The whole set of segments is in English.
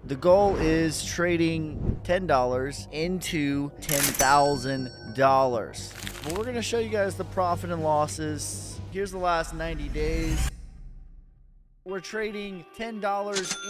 The goal is trading $10 into $10,000. But we're going to show you guys the profit and losses. Here's the last 90 days. We're trading $10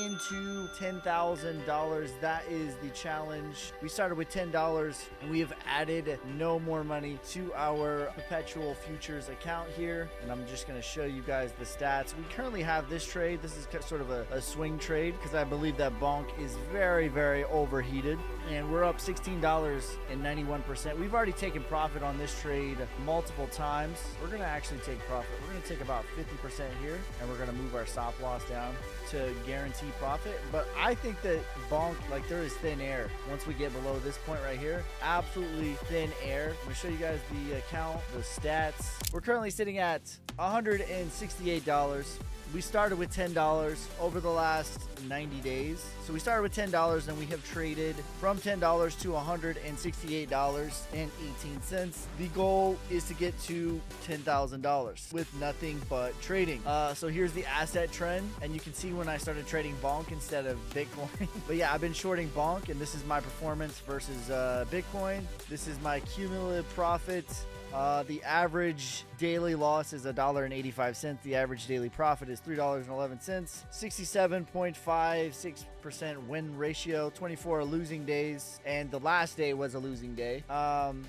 into $10,000. That is the challenge. We started with $10 and we have added no more money to our perpetual futures account here. And I'm just going to show you guys the stats. We currently have this trade. This is sort of a swing trade because I believe that bonk is very, very overheated. And we're up $16.91%. We've already taken profit on this trade multiple times. We're going to actually take profit. We're going to take about 50% here and we're going to move our stop loss down to guarantee profit. But I think that bonk, like, there is thin air once we get below this point right here. Absolutely thin air. I'm gonna show you guys the account, the stats. We're currently sitting at $168. We started with $10 over the last 90 days. So we started with $10 and we have traded from $10 to $168.18. The goal is to get to $10,000 with nothing but trading. So here's the asset trend, and you can see when I started trading bonk instead of Bitcoin. But yeah, I've been shorting bonk, and this is my performance versus Bitcoin. This is my cumulative profit. The average daily loss is $1.85. The average daily profit is $3.11. 67.56% win ratio, 24 losing days, and the last day was a losing day.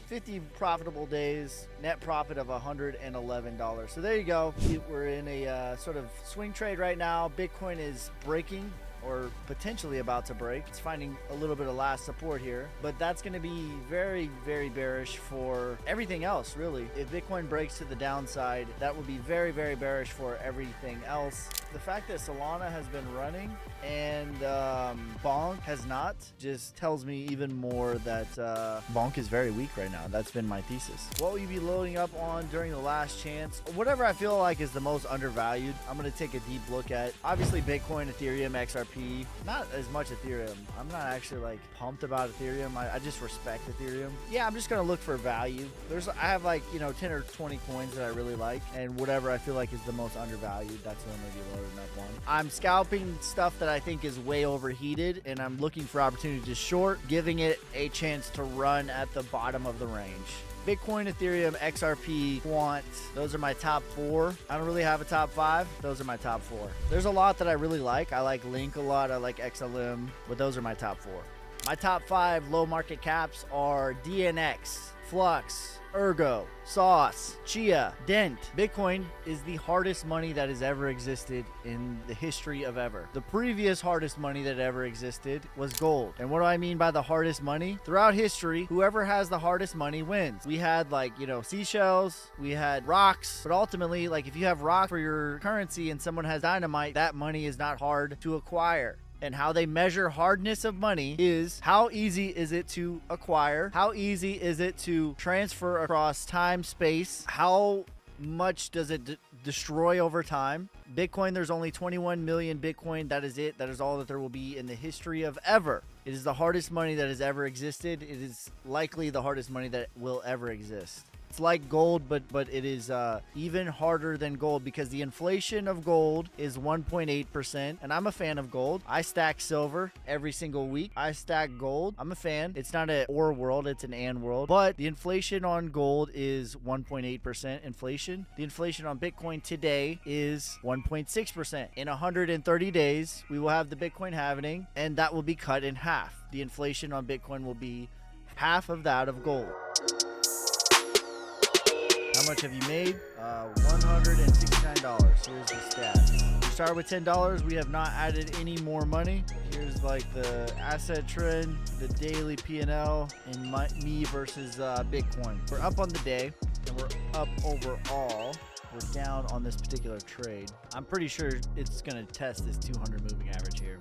50 profitable days, net profit of $111. So there you go. We're in a sort of swing trade right now. Bitcoin is breaking, or potentially about to break. It's finding a little bit of last support here, but that's going to be very, very bearish for everything else, really. If Bitcoin breaks to the downside, that would be very, very bearish for everything else. The fact that Solana has been running and bonk has not just tells me even more that bonk is very weak right now. That's been my thesis. What will you be loading up on during the last chance? Whatever I feel like is the most undervalued, I'm going to take a deep look at. Obviously, Bitcoin, Ethereum, XRP. Not as much Ethereum. I'm not actually like pumped about Ethereum. I just respect Ethereum. Yeah, I'm just gonna look for value. I have like, 10 or 20 coins that I really like, and whatever I feel like is the most undervalued, that's what I'm gonna be loading up on. I'm scalping stuff that I think is way overheated, and I'm looking for opportunity to short, giving it a chance to run at the bottom of the range. Bitcoin, Ethereum, XRP, Quant, those are my top 4. I don't really have a top 5. Those are my top 4. There's a lot that I really like. I like Link a lot. I like XLM, but those are my top 4. My top 5 low market caps are DNX, Flux, Ergo, Sauce, Chia, Dent. Bitcoin is the hardest money that has ever existed in the history of ever. The previous hardest money that ever existed was gold. And what do I mean by the hardest money? Throughout history, whoever has the hardest money wins. We had seashells, we had rocks, but ultimately, if you have rock for your currency and someone has dynamite, that money is not hard to acquire. And how they measure hardness of money is how easy is it to acquire, how easy is it to transfer across time, space, how much does it destroy over time. Bitcoin, there's only 21 million Bitcoin. That is it. That is all that there will be in the history of ever. It is the hardest money that has ever existed. It is likely the hardest money that will ever exist. It's like gold, but it is even harder than gold because the inflation of gold is 1.8%. And I'm a fan of gold. I stack silver every single week. I stack gold. I'm a fan. It's not an or world, it's an and world. But the inflation on gold is 1.8% inflation. The inflation on Bitcoin today is 1.6%. In 130 days, we will have the Bitcoin halving, and that will be cut in half. The inflation on Bitcoin will be half of that of gold. How much have you made? $169. Here's the stats. We started with $10. We have not added any more money. Here's the asset trend, the daily P&L, and me versus Bitcoin. We're up on the day, and we're up overall. We're down on this particular trade. I'm pretty sure it's going to test this 200 moving average here.